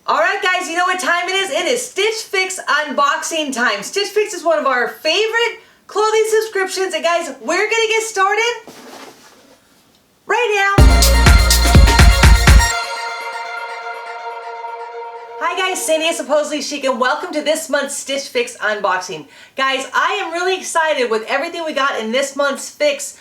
Alright guys, you know what time it is? It is Stitch Fix unboxing time. Stitch Fix is one of our favorite clothing subscriptions, and guys, we're gonna get started right now. Hi guys, Sandy is Supposedly Chic, and welcome to this month's Stitch Fix unboxing. Guys, I am really excited with everything we got in this month's fix.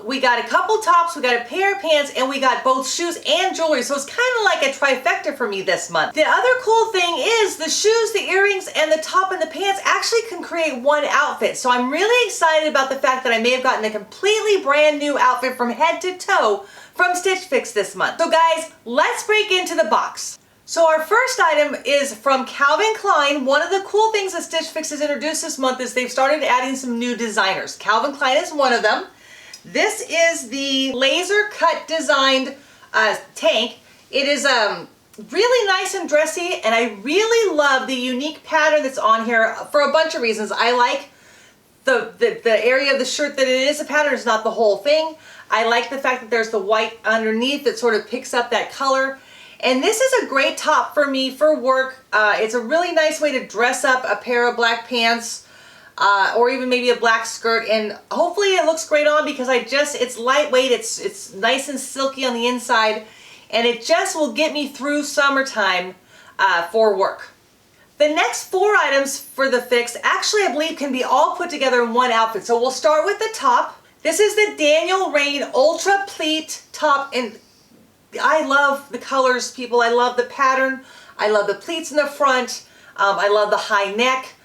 We got a couple tops, we got a pair of pants, and we got both shoes and jewelry, so it's kind of like a trifecta for me this month. The other cool thing is the shoes, the earrings, and the top and the pants actually can create one outfit. So I'm really excited about the fact that I may have gotten a completely brand new outfit from head to toe from Stitch Fix this month. So guys, let's break into the box. So our first item is from Calvin Klein. One of the cool things that Stitch Fix has introduced this month is they've started adding some new designers. Calvin Klein is one of them. This is the laser cut designed tank. It is really nice and dressy, and I really love the unique pattern that's on here for a bunch of reasons. I like the area of the shirt that it is a pattern, it's not the whole thing. I like the fact that there's the white underneath that sort of picks up that color. And this is a great top for me for work. It's a really nice way to dress up a pair of black pants, or even maybe a black skirt, and hopefully it looks great on because it's lightweight, it's nice and silky on the inside, and it just will get me through summertime for work. The next four items for the fix actually I believe can be all put together in one outfit. So we'll start with the top. This is the Daniel Rain Ultra Pleat top, and I love the colors, people. I love the pattern. I love the pleats in the front. I love the high neck.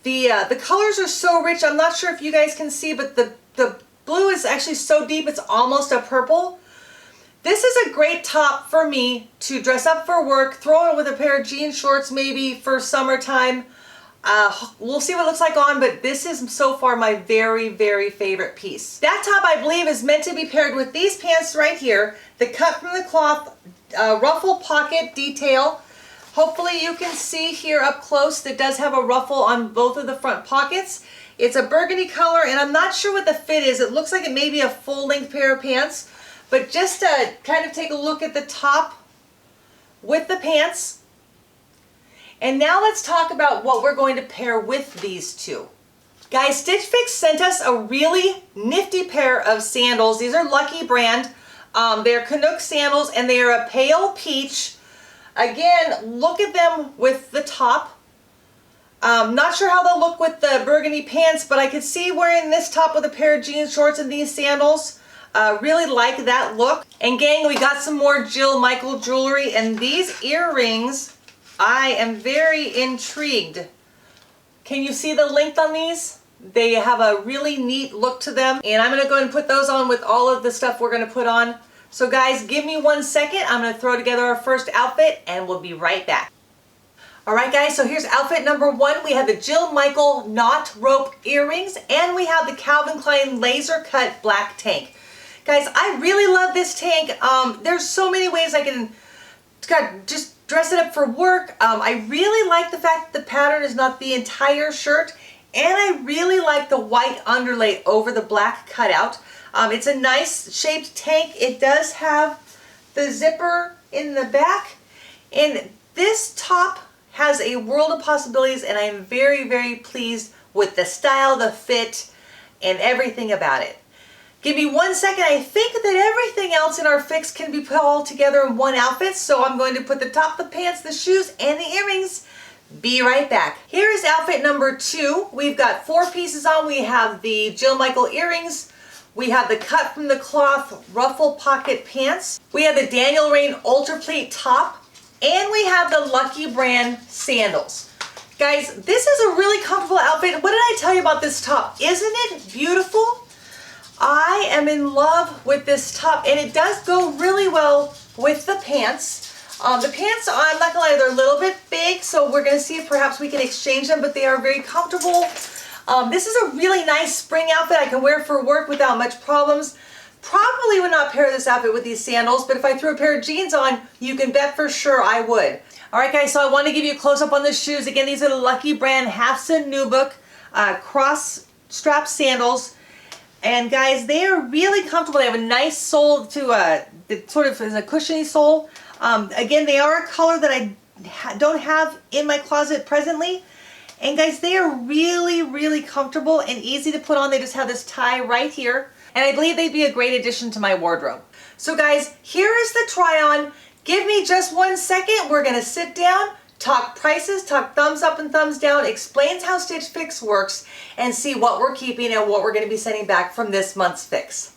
The colors are so rich. I'm not sure if you guys can see, but the blue is actually so deep it's almost a purple. This is a great top for me to dress up for work, throw it with a pair of jean shorts maybe for summertime. We'll see what it looks like on, but this is so far my very, very favorite piece. That top I believe is meant to be paired with these pants right here, the cut from the cloth ruffle pocket detail. Hopefully you can see here up close that does have a ruffle on both of the front pockets. It's a burgundy color, and I'm not sure what the fit is. It looks like it may be a full-length pair of pants, but just to kind of take a look at the top with the pants. And now let's talk about what we're going to pair with these two. Guys, Stitch Fix sent us a really nifty pair of sandals. These are Lucky brand. They're Canuck sandals, and they are a pale peach. Again, look at them with the top. Not sure how they'll look with the burgundy pants, but I could see wearing this top with a pair of jean shorts and these sandals. Really like that look. And gang, we got some more Jill Michael jewelry, and these earrings, I am very intrigued. Can you see the length on these? They have a really neat look to them, and I'm going to go ahead and put those on with all of the stuff we're going to put on. So guys, give me 1 second. I'm going to throw together our first outfit, and we'll be right back. Alright guys, so here's outfit number one. We have the Jill Michael knot rope earrings, and we have the Calvin Klein laser cut black tank. Guys, I really love this tank. There's so many ways I can just dress it up for work. I really like the fact that the pattern is not the entire shirt, and I really like the white underlay over the black cutout. It's a nice shaped tank. It does have the zipper in the back, and this top has a world of possibilities, and I am very, very pleased with the style, the fit, and everything about it. Give me 1 second. I think that everything else in our fix can be put all together in one outfit, so I'm going to put the top, the pants, the shoes, and the earrings. Be right back. Here is outfit number two. We've got four pieces on. We have the Jill Michael earrings. We have the cut from the cloth ruffle pocket pants. We have the Daniel Rain Ultra Pleat top. And we have the Lucky brand sandals. Guys, this is a really comfortable outfit. What did I tell you about this top? Isn't it beautiful? I am in love with this top, and it does go really well with the pants. The pants, I'm not gonna lie, they're a little bit big, so we're gonna see if perhaps we can exchange them, but they are very comfortable. This is a really nice spring outfit I can wear for work without much problems. Probably would not pair this outfit with these sandals, but if I threw a pair of jeans on, you can bet for sure I would. Alright guys, so I want to give you a close-up on the shoes. Again, these are the Lucky brand Halfson Nubuck cross strap sandals. And guys, they are really comfortable. They have a nice sole to, it sort of is a cushiony sole. Again, they are a color that I don't have in my closet presently. And guys, they are really, really comfortable and easy to put on. They just have this tie right here. And I believe they'd be a great addition to my wardrobe. So guys, here is the TryOn. Give me just 1 second. We're gonna sit down, talk prices, talk thumbs up and thumbs down, explains how Stitch Fix works, and see what we're keeping and what we're gonna be sending back from this month's fix.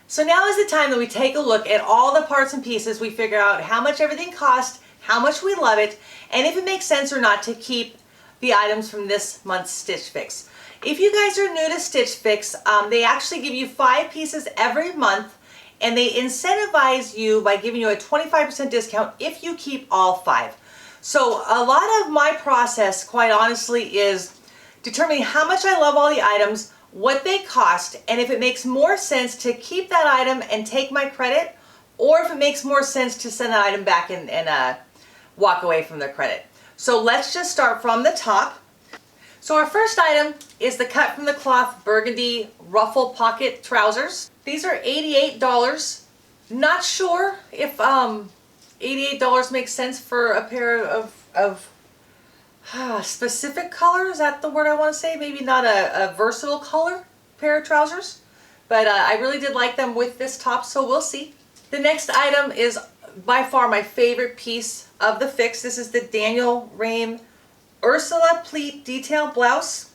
So now is the time that we take a look at all the parts and pieces. We figure out how much everything cost, how much we love it, and if it makes sense or not to keep the items from this month's Stitch Fix. If you guys are new to Stitch Fix, they actually give you 5 pieces every month, and they incentivize you by giving you a 25% discount if you keep all 5. So a lot of my process, quite honestly, is determining how much I love all the items, what they cost, and if it makes more sense to keep that item and take my credit, or if it makes more sense to send that item back and walk away from the credit. So let's just start from the top. So our first item is the cut from the cloth burgundy ruffle pocket trousers. These are $88. Not sure if $88 makes sense for a pair of specific color. Is that the word I want to say? Maybe not a versatile color pair of trousers. But I really did like them with this top, so we'll see. The next item is by far my favorite piece of the fix. This is the Daniel Rame Ursula pleat detail blouse.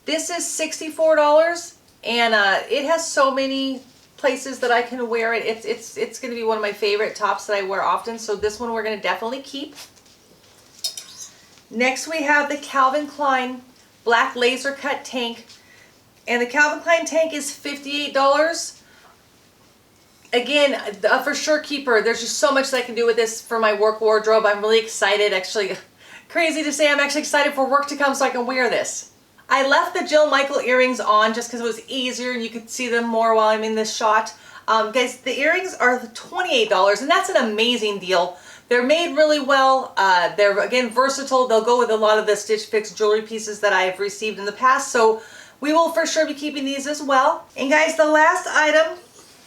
This is $64, and it has so many places that I can wear it. It's going to be one of my favorite tops that I wear often, so this one we're going to definitely keep. Next we have the Calvin Klein black laser cut tank, and the Calvin Klein tank is $58. Again, a for sure keeper. There's just so much that I can do with this for my work wardrobe. I'm really excited. Actually, crazy to say, I'm actually excited for work to come so I can wear this. I left the Jill Michael earrings on just because it was easier and you could see them more while I'm in this shot. Guys, the earrings are $28, and that's an amazing deal. They're made really well. They're, again, versatile. They'll go with a lot of the Stitch Fix jewelry pieces that I've received in the past, so we will for sure be keeping these as well. And guys, the last item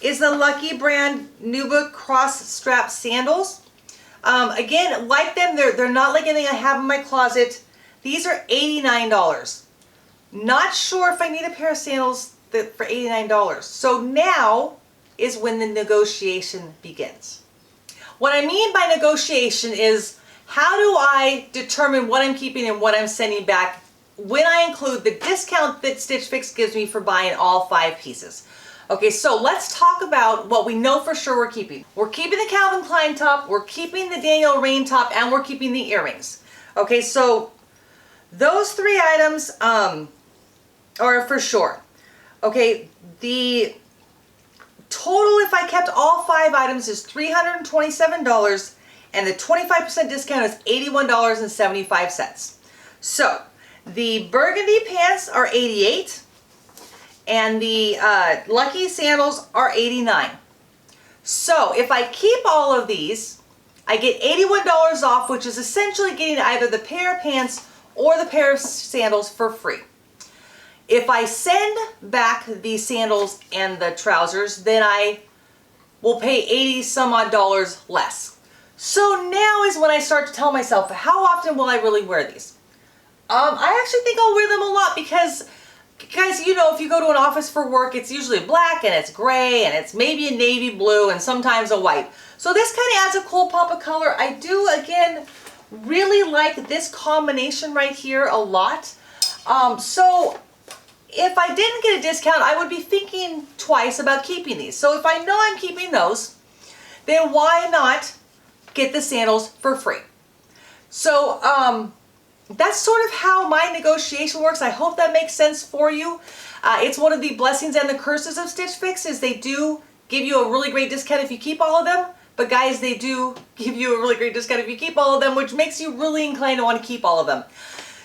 is the Lucky Brand Nuba cross strap sandals. Again, like them, they're not like anything I have in my closet. These are $89. Not sure if I need a pair of sandals for $89. So now is when the negotiation begins. What I mean by negotiation is, how do I determine what I'm keeping and what I'm sending back when I include the discount that Stitch Fix gives me for buying all 5 pieces? Okay, so let's talk about what we know for sure we're keeping. We're keeping the Calvin Klein top, we're keeping the Daniel Rame top, and we're keeping the earrings. Okay, so those 3 items are for sure. Okay, the total, if I kept all 5 items, is $327, and the 25% discount is $81.75. So the burgundy pants are $88, and the Lucky sandals are $89. So if I keep all of these, I get $81 off, which is essentially getting either the pair of pants or the pair of sandals for free. If I send back the sandals and the trousers, then I will pay 80 some odd dollars less. So now is when I start to tell myself, how often will I really wear these? I actually think I'll wear them a lot because, guys, you know, if you go to an office for work, it's usually black and it's gray and it's maybe a navy blue and sometimes a white. So this kind of adds a cool pop of color. I do, again, really like this combination right here a lot. So if I didn't get a discount, I would be thinking twice about keeping these. So if I know I'm keeping those, then why not get the sandals for free? So that's sort of how my negotiation works. I hope that makes sense for you. It's one of the blessings and the curses of Stitch Fix is they do give you a really great discount if you keep all of them. But guys, they do give you a really great discount if you keep all of them, which makes you really inclined to want to keep all of them.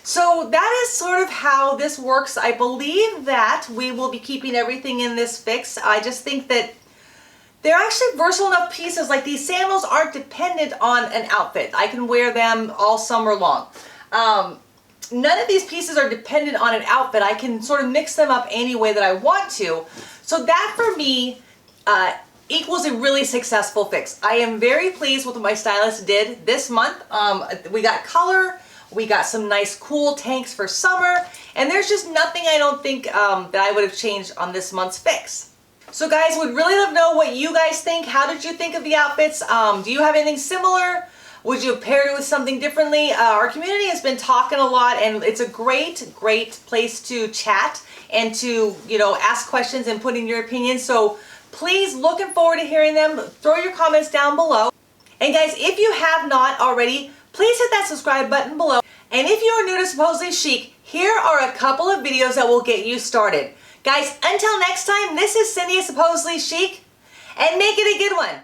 So that is sort of how this works. I believe that we will be keeping everything in this fix. I just think that they're actually versatile enough pieces. Like these sandals aren't dependent on an outfit. I can wear them all summer long. None of these pieces are dependent on an outfit. I can sort of mix them up any way that I want to. So that for me equals a really successful fix. I am very pleased with what my stylist did this month. We got color, we got some nice cool tanks for summer, and there's just nothing I don't think that I would have changed on this month's fix. So guys, would really love to know what you guys think. How did you think of the outfits? Do you have anything similar? Would you have paired it with something differently? Our community has been talking a lot, and it's a great place to chat and to, you know, ask questions and put in your opinions. So please, looking forward to hearing them. Throw your comments down below. And guys, if you have not already, please hit that subscribe button below. And if you are new to Supposedly Chic, here are a couple of videos that will get you started. Guys, until next time, this is Cindy at Supposedly Chic, and make it a good one.